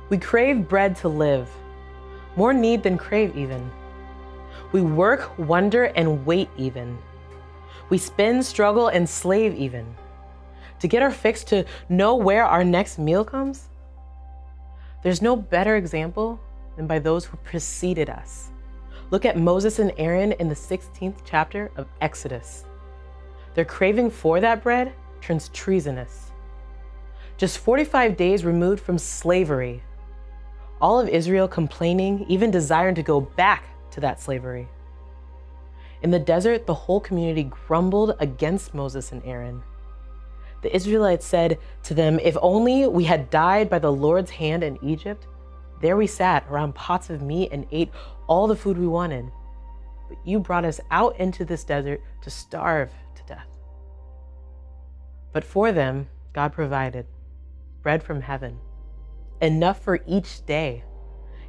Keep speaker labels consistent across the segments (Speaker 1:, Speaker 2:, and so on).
Speaker 1: We crave bread to live, more need than crave even. We work, wonder, and wait even. We spin, struggle, and slave even. To get our fix, to know where our next meal comes. There's no better example than by those who preceded us. Look at Moses and Aaron in the 16th chapter of Exodus. Their craving for that bread turns treasonous. Just 45 days removed from slavery, all of Israel complaining, even desiring to go back to that slavery. In the desert, the whole community grumbled against Moses and Aaron. The Israelites said to them, "If only we had died by the Lord's hand in Egypt, there we sat around pots of meat and ate all the food we wanted. But you brought us out into this desert to starve to death." But for them, God provided bread from heaven, enough for each day.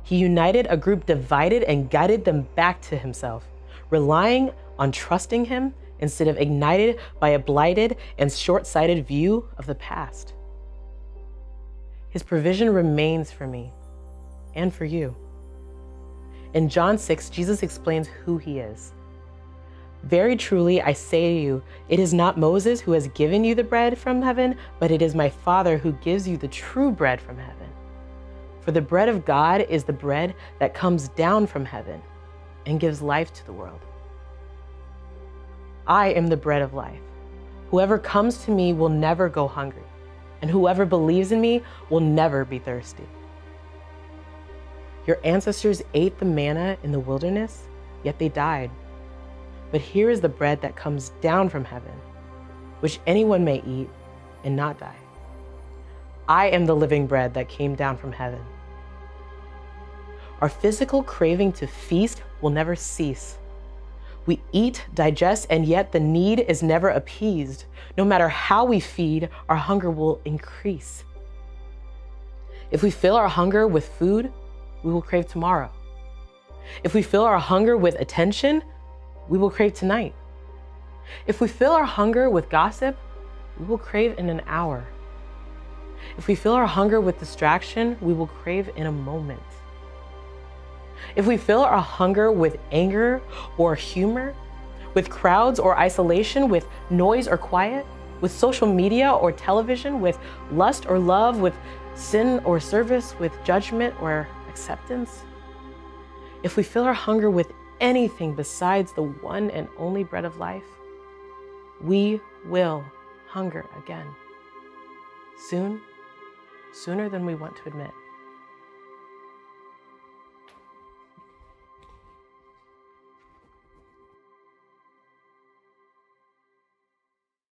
Speaker 1: He united a group divided and guided them back to himself, relying on trusting him instead of ignited by a blighted and short-sighted view of the past. His provision remains for me and for you. In John 6, Jesus explains who he is. "Very truly, I say to you, it is not Moses who has given you the bread from heaven, but it is my Father who gives you the true bread from heaven. For the bread of God is the bread that comes down from heaven and gives life to the world. I am the bread of life. Whoever comes to me will never go hungry, and whoever believes in me will never be thirsty. Your ancestors ate the manna in the wilderness, yet they died. But here is the bread that comes down from heaven, which anyone may eat and not die. I am the living bread that came down from heaven." Our physical craving to feast will never cease. We eat, digest, and yet the need is never appeased. No matter how we feed, our hunger will increase. If we fill our hunger with food, we will crave tomorrow. If we fill our hunger with attention, we will crave tonight. If we fill our hunger with gossip, we will crave in an hour. If we fill our hunger with distraction, we will crave in a moment. If we fill our hunger with anger or humor, with crowds or isolation, with noise or quiet, with social media or television, with lust or love, with sin or service, with judgment or acceptance, if we fill our hunger with anything besides the one and only bread of life, we will hunger again. Sooner than we want to admit.